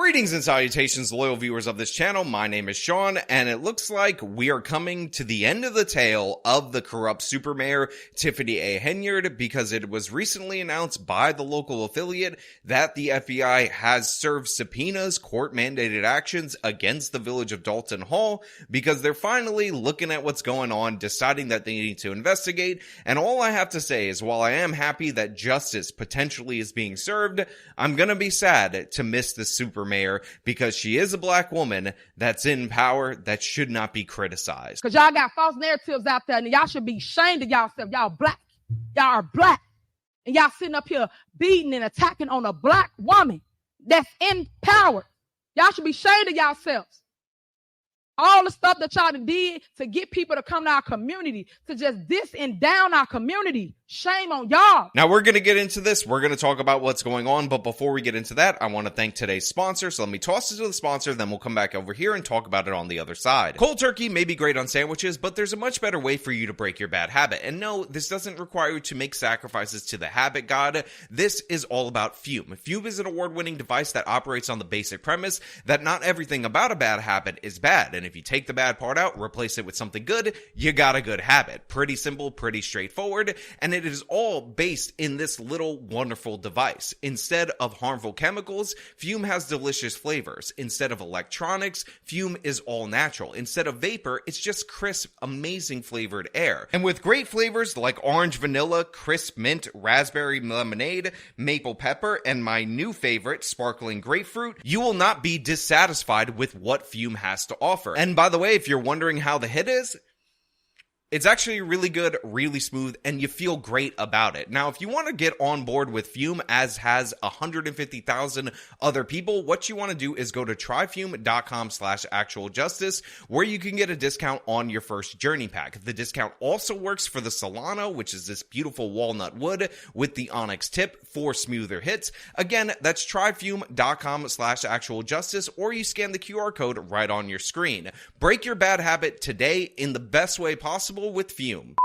Greetings and salutations, loyal viewers of this channel. My name is Sean, and it looks like we are coming to the end of the tale of the corrupt super mayor, Tiffany A. Henyard, because it was recently announced by the local affiliate that the FBI has served subpoenas, court-mandated actions against the Village of Dolton Hall, because they're finally looking at what's going on, deciding that they need to investigate, and all I have to say is, while I am happy that justice potentially is being served, I'm gonna be sad to miss the super mayor because she is a black woman that's in power that should not be criticized. Because y'all got false narratives out there, and y'all should be ashamed of yourself. Y'all black. Y'all are black. And y'all sitting up here beating and attacking on a black woman that's in power. Y'all should be ashamed of yourselves. All the stuff that y'all did to get people to come to our community, to just diss and down our community. Shame on y'all. Now, we're going to get into this. We're going to talk about what's going on. But before we get into that, I want to thank today's sponsor. So let me toss it to the sponsor. Then we'll come back over here and talk about it on the other side. Cold turkey may be great on sandwiches, but there's a much better way for you to break your bad habit. And no, this doesn't require you to make sacrifices to the habit god. This is all about Fume. Fume is an award-winning device that operates on the basic premise that not everything about a bad habit is bad. And if you take the bad part out, replace it with something good, you got a good habit. Pretty simple, pretty straightforward. And it is all based in this little wonderful device. Instead of harmful chemicals, Fume has delicious flavors. Instead of electronics, Fume is all natural. Instead of vapor, it's just crisp, amazing flavored air. And with great flavors like orange vanilla, crisp mint, raspberry lemonade, maple pepper, and my new favorite, sparkling grapefruit, you will not be dissatisfied with what Fume has to offer. And by the way, if you're wondering how the hit is, it's actually really good, really smooth, and you feel great about it. Now, if you want to get on board with Fume, as has 150,000 other people, what you want to do is go to tryfume.com/actualjustice, where you can get a discount on your first journey pack. The discount also works for the Solano, which is this beautiful walnut wood with the onyx tip for smoother hits. Again, that's tryfume.com/actualjustice, or you scan the QR code right on your screen. Break your bad habit today in the best way possible with Fume.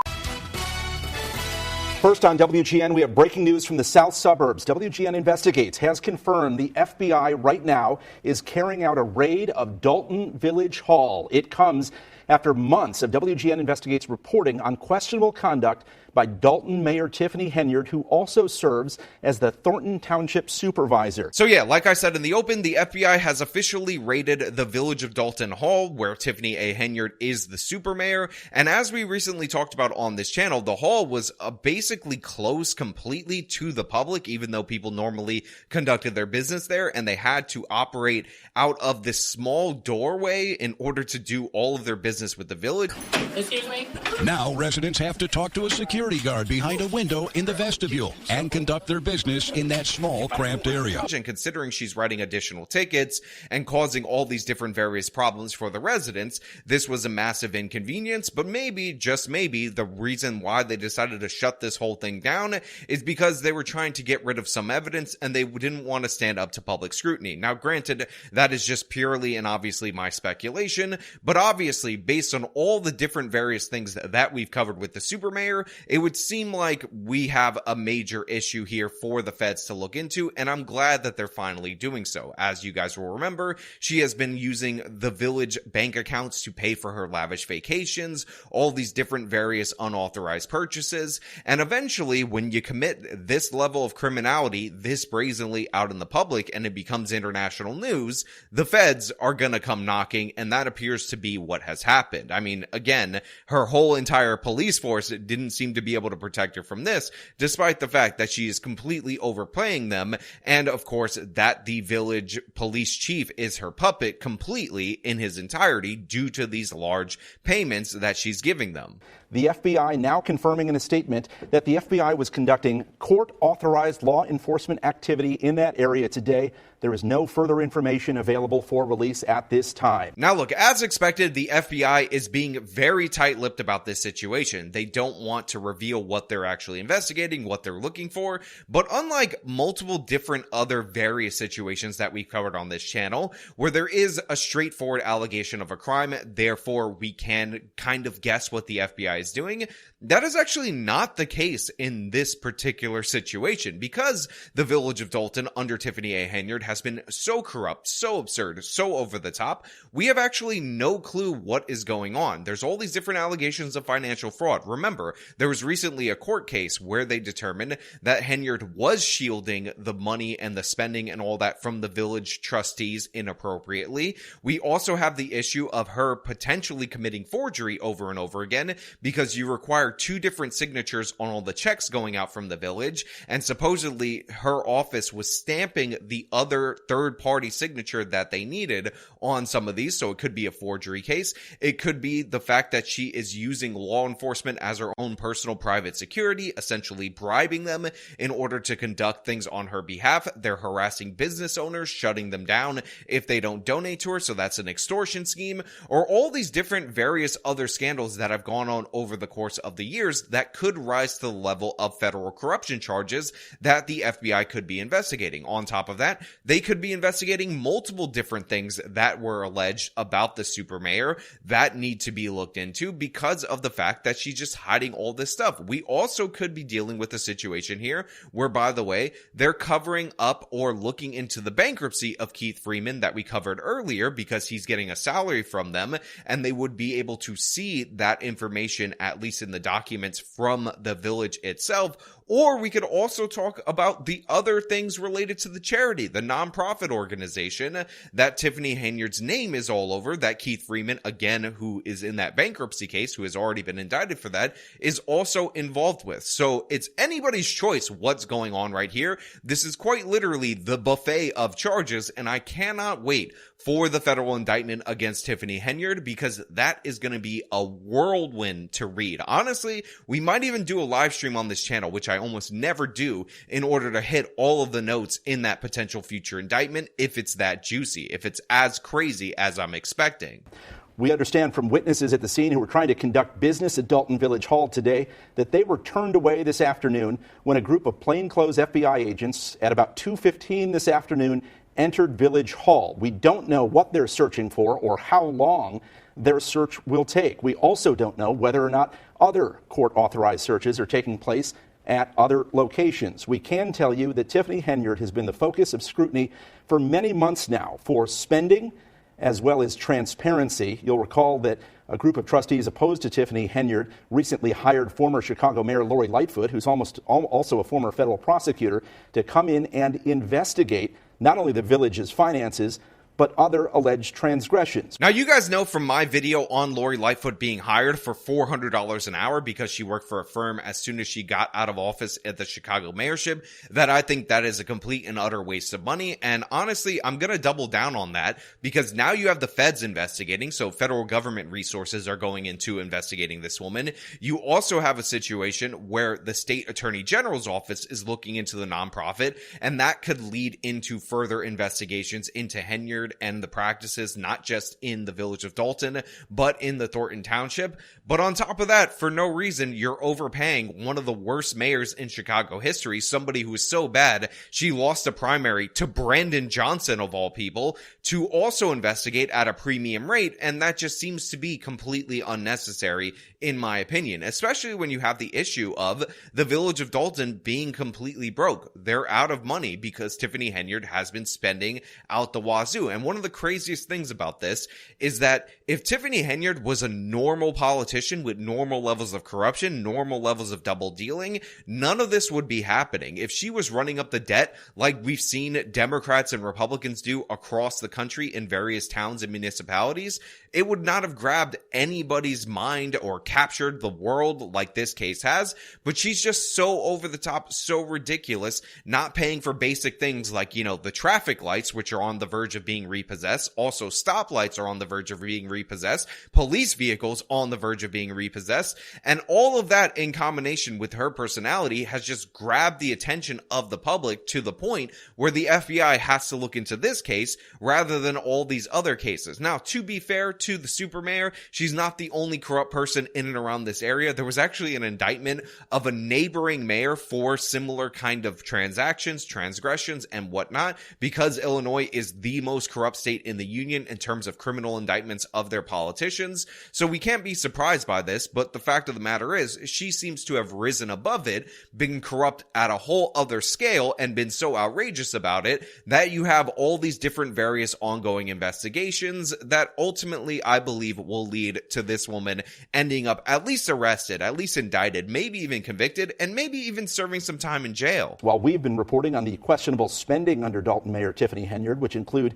First on WGN, we have breaking news from the south suburbs. WGN Investigates has confirmed the FBI right now is carrying out a raid of Dolton Village Hall. It comes after months of WGN Investigates reporting on questionable conduct by Dolton Mayor Tiffany Henyard, who also serves as the Thornton Township Supervisor. So yeah, like I said in the open, the FBI has officially raided the Village of Dolton Hall, where Tiffany A. Henyard is the super mayor. And as we recently talked about on this channel, the hall was basically closed completely to the public, even though people normally conducted their business there, and they had to operate out of this small doorway in order to do all of their business with the village. Excuse me? Now residents have to talk to a security guard behind a window in the vestibule and conduct their business in that small, cramped area. And considering she's writing additional tickets and causing all these different various problems for the residents, this was a massive inconvenience. But maybe, just maybe, the reason why they decided to shut this whole thing down is because they were trying to get rid of some evidence and they didn't want to stand up to public scrutiny. Now, granted, that is just purely and obviously my speculation, but obviously, based on all the different various things that we've covered with the super mayor, it would seem like we have a major issue here for the feds to look into, and I'm glad that they're finally doing so. As you guys will remember, she has been using the village bank accounts to pay for her lavish vacations, all these different various unauthorized purchases, and eventually, when you commit this level of criminality this brazenly out in the public and it becomes international news, the feds are gonna come knocking, and that appears to be what has happened. I mean, again, her whole entire police force didn't seem to be able to protect her from this, despite the fact that she is completely overplaying them, and of course that the village police chief is her puppet completely in his entirety due to these large payments that she's giving them. The FBI now confirming in a statement that the FBI was conducting court-authorized law enforcement activity in that area today. There is no further information available for release at this time. Now look, as expected, the FBI is being very tight-lipped about this situation. They don't want to reveal what they're actually investigating, what they're looking for, but unlike multiple different other various situations that we've covered on this channel, where there is a straightforward allegation of a crime, therefore we can kind of guess what the FBI is doing. That is actually not the case in this particular situation, because the Village of Dolton under Tiffany A. Henyard has been so corrupt, so absurd, so over the top. We have actually no clue what is going on. There's all these different allegations of financial fraud. Remember, there was recently a court case where they determined that Henyard was shielding the money and the spending and all that from the village trustees inappropriately. We also have the issue of her potentially committing forgery over and over again, because you require two different signatures on all the checks going out from the village, and supposedly her office was stamping the other third-party signature that they needed on some of these, so it could be a forgery case. It could be the fact that she is using law enforcement as her own personal private security, essentially bribing them in order to conduct things on her behalf. They're harassing business owners, shutting them down if they don't donate to her, so that's an extortion scheme, or all these different various other scandals that have gone on over the course of the years that could rise to the level of federal corruption charges that the FBI could be investigating. On top of that, they could be investigating multiple different things that were alleged about the super mayor that need to be looked into because of the fact that she's just hiding all this stuff. We also could be dealing with a situation here where, by the way, they're covering up or looking into the bankruptcy of Keith Freeman that we covered earlier, because he's getting a salary from them, and they would be able to see that information, at least in the documents from the village itself. Or we could also talk about the other things related to the charity, the nonprofit organization that Tiffany Henyard's name is all over, that Keith Freeman, again, who is in that bankruptcy case, who has already been indicted for that, is also involved with. So it's anybody's choice what's going on right here. This is quite literally the buffet of charges, and I cannot wait for the federal indictment against Tiffany Henyard, because that is going to be a whirlwind to read. Honestly, we might even do a live stream on this channel, which I almost never do, in order to hit all of the notes in that potential future indictment, if it's that juicy, if it's as crazy as I'm expecting. We understand from witnesses at the scene who were trying to conduct business at Dolton Village Hall today that they were turned away this afternoon when a group of plainclothes FBI agents at about 2:15 this afternoon entered Village Hall. We don't know what they're searching for or how long their search will take. We also don't know whether or not other court-authorized searches are taking place at other locations. We can tell you that Tiffany Henyard has been the focus of scrutiny for many months now for spending as well as transparency. You'll recall that a group of trustees opposed to Tiffany Henyard recently hired former Chicago Mayor Lori Lightfoot, who's also a former federal prosecutor, to come in and investigate not only the village's finances, but other alleged transgressions. Now, you guys know from my video on Lori Lightfoot being hired for $400 an hour because she worked for a firm as soon as she got out of office at the Chicago mayorship, that I think that is a complete and utter waste of money. And honestly, I'm going to double down on that, because now you have the feds investigating, so federal government resources are going into investigating this woman. You also have a situation where the state attorney general's office is looking into the nonprofit, and that could lead into further investigations into Henyard and the practices, not just in the Village of Dolton, but in the Thornton Township. But on top of that, for no reason, you're overpaying one of the worst mayors in Chicago history, somebody who is so bad she lost a primary to Brandon Johnson, of all people, to also investigate at a premium rate, and that just seems to be completely unnecessary, in my opinion, especially when you have the issue of the Village of Dolton being completely broke. They're out of money because Tiffany Henyard has been spending out the wazoo. And one of the craziest things about this is that if Tiffany Henyard was a normal politician with normal levels of corruption, normal levels of double dealing, none of this would be happening. If she was running up the debt like we've seen Democrats and Republicans do across the country in various towns and municipalities, it would not have grabbed anybody's mind or captured the world like this case has. But she's just so over the top, so ridiculous, not paying for basic things like, the traffic lights, which are on the verge of being repossessed. Also, stoplights are on the verge of being repossessed. Police vehicles on the verge of being repossessed. And all of that in combination with her personality has just grabbed the attention of the public to the point where the FBI has to look into this case rather than all these other cases. Now, to be fair to the super mayor, she's not the only corrupt person in and around this area. There was actually an indictment of a neighboring mayor for similar kind of transactions, transgressions, and whatnot, because Illinois is the most corrupt state in the union in terms of criminal indictments of their politicians. So we can't be surprised by this, but the fact of the matter is, she seems to have risen above it, been corrupt at a whole other scale, and been so outrageous about it that you have all these different various ongoing investigations that ultimately I believe will lead to this woman ending up at least arrested, at least indicted, maybe even convicted, and maybe even serving some time in jail. While we've been reporting on the questionable spending under Dolton Mayor Tiffany Henyard, which include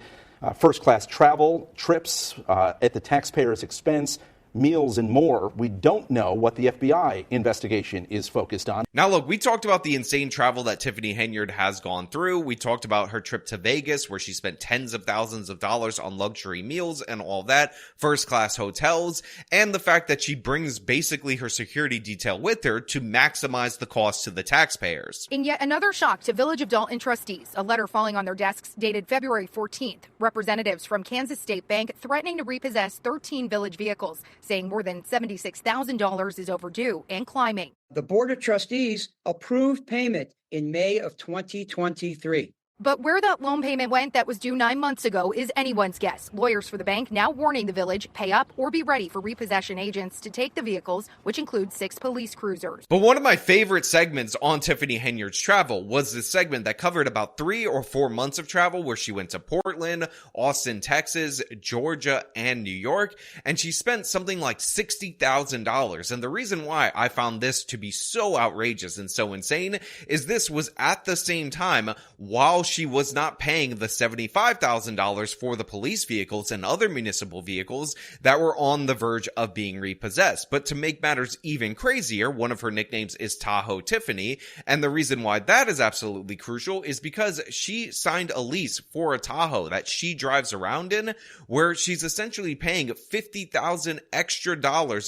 first-class travel, trips at the taxpayer's expense, meals, and more, we don't know what the FBI investigation is focused on. Now, look, we talked about the insane travel that Tiffany Henyard has gone through. We talked about her trip to Vegas, where she spent tens of thousands of dollars on luxury meals and all that, first-class hotels, and the fact that she brings basically her security detail with her to maximize the cost to the taxpayers. In yet another shock to Village of Dolton trustees, a letter falling on their desks dated February 14th. Representatives from Kansas State Bank threatening to repossess 13 Village vehicles, saying more than $76,000 is overdue and climbing. The Board of Trustees approved payment in May of 2023. But where that loan payment went that was due 9 months ago is anyone's guess. Lawyers for the bank now warning the Village, pay up or be ready for repossession agents to take the vehicles, which include 6 police cruisers. But one of my favorite segments on Tiffany Henyard's travel was this segment that covered about 3 or 4 months of travel, where she went to Portland, Austin, Texas, Georgia, and New York, and she spent something like $60,000. And the reason why I found this to be so outrageous and so insane is this was at the same time while she was not paying the $75,000 for the police vehicles and other municipal vehicles that were on the verge of being repossessed. But to make matters even crazier, one of her nicknames is Tahoe Tiffany, and the reason why that is absolutely crucial is because she signed a lease for a Tahoe that she drives around in, where she's essentially paying $50,000 extra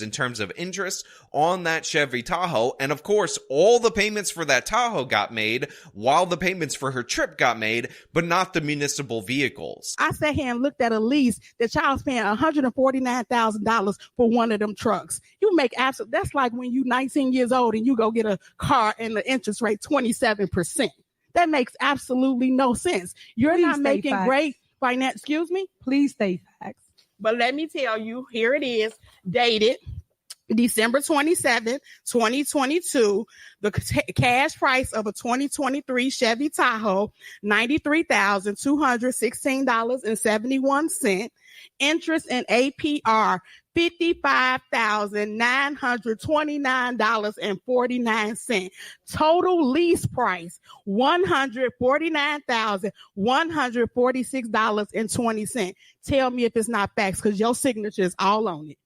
in terms of interest on that Chevy Tahoe. And of course, all the payments for that Tahoe got made while the payments for her trip got made, but not the municipal vehicles. I sat here and looked at a lease that y'all paying $149,000 for one of them trucks. You make that's like when you 19 years old and you go get a car and the interest rate 27%. That makes absolutely no sense. You're Please not making facts. great finance. Excuse me? Please state facts. But let me tell you, here it is, dated December 27th, 2022. The cash price of a 2023 Chevy Tahoe, $93,216.71. Interest and APR, $55,929.49. Total lease price, $149,146.20. Tell me if it's not facts, because your signature is all on it.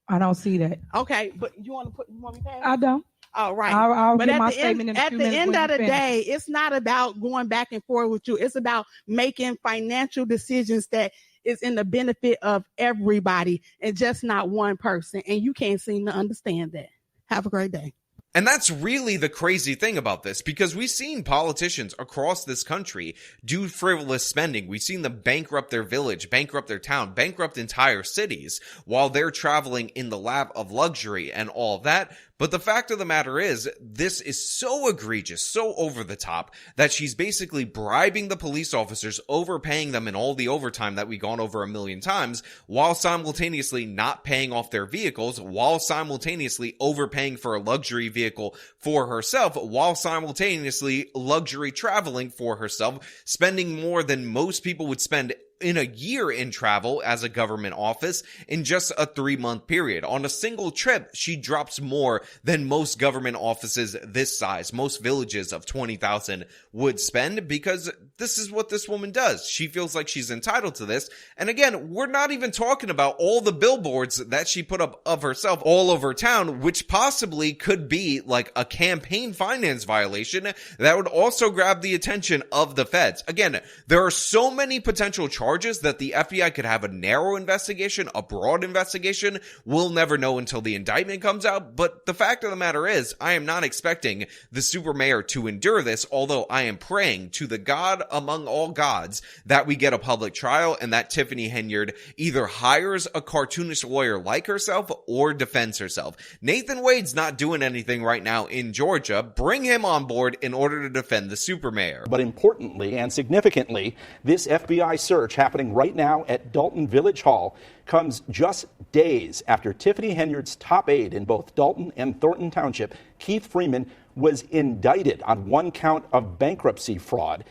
I don't see that. Okay, but you want me to pass? I don't. All right. I'll but give at my the statement end, in a at few the minutes end when of you the finish. day, it's not about going back and forth with you. It's about making financial decisions that is in the benefit of everybody and just not one person. And you can't seem to understand that. Have a great day. And that's really the crazy thing about this, because we've seen politicians across this country do frivolous spending. We've seen them bankrupt their village, bankrupt their town, bankrupt entire cities while they're traveling in the lap of luxury and all of that. But the fact of the matter is, this is so egregious, so over the top, that she's basically bribing the police officers, overpaying them in all the overtime that we've gone over a million times, while simultaneously not paying off their vehicles, while simultaneously overpaying for a luxury vehicle for herself, while simultaneously luxury traveling for herself, spending more than most people would spend in a year in travel as a government office in just a 3-month period. On a single trip, she drops more than most government offices this size, most villages of 20,000 would spend, because this is what this woman does. She feels like she's entitled to this. And again, we're not even talking about all the billboards that she put up of herself all over town, which possibly could be like a campaign finance violation that would also grab the attention of the feds. Again, there are so many potential charges that the FBI could have a narrow investigation, a broad investigation. We'll never know until the indictment comes out. But the fact of the matter is, I am not expecting the super mayor to endure this, although I am praying to the God among all gods that we get a public trial and that Tiffany Henyard either hires a cartoonish lawyer like herself or defends herself. Nathan Wade's not doing anything right now in Georgia. Bring him on board in order to defend the supermayor. But importantly and significantly, this FBI search happening right now at Dolton Village Hall comes just days after Tiffany Henyard's top aide in both Dolton and Thornton Township, Keith Freeman, was indicted on one count of bankruptcy fraud.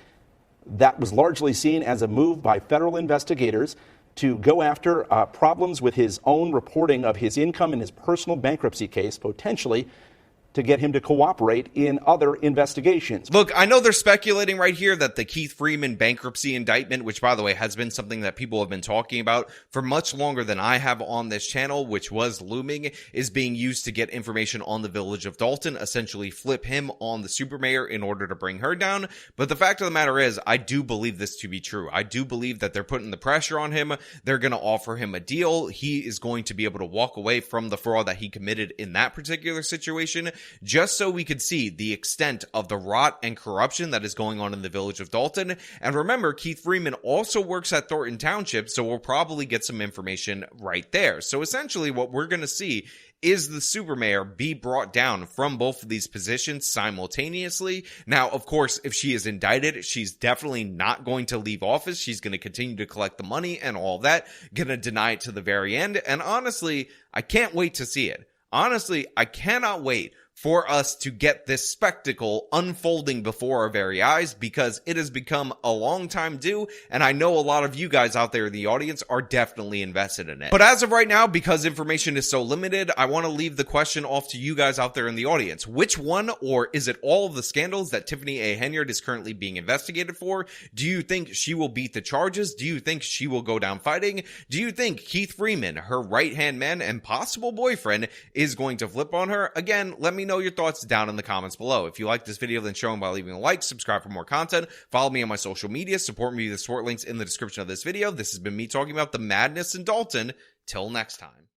That was largely seen as a move by federal investigators to go after problems with his own reporting of his income in his personal bankruptcy case, potentially to get him to cooperate in other investigations. Look, I know they're speculating right here that the Keith Freeman bankruptcy indictment, which by the way has been something that people have been talking about for much longer than I have on this channel, which was looming, is being used to get information on the Village of Dolton, essentially flip him on the supermayor in order to bring her down. But the fact of the matter is, I do believe this to be true. I do believe that they're putting the pressure on him. They're going to offer him a deal. He is going to be able to walk away from the fraud that he committed in that particular situation, just so we could see the extent of the rot and corruption that is going on in the Village of Dolton. And remember, Keith Freeman also works at Thornton Township, so we'll probably get some information right there. So essentially what we're going to see is the supermayor be brought down from both of these positions simultaneously. Now, of course, if she is indicted, she's definitely not going to leave office. She's going to continue to collect the money and all that, going to deny it to the very end. And honestly, I can't wait to see it. Honestly, I cannot wait for us to get this spectacle unfolding before our very eyes, because it has become a long time due, and I know a lot of you guys out there in the audience are definitely invested in it. But as of right now, because information is so limited, I want to leave the question off to you guys out there in the audience. Which one, or is it all of the scandals that Tiffany A. Henyard is currently being investigated for? Do you think she will beat the charges? Do you think she will go down fighting? Do you think Keith Freeman, her right-hand man and possible boyfriend, is going to flip on her? Again, let me know your thoughts down in the comments below. If you like this video, then show them by leaving a like, subscribe for more content, follow me on my social media, support me with the support links in the description of this video. This has been me talking about the madness in Dolton. Till next time.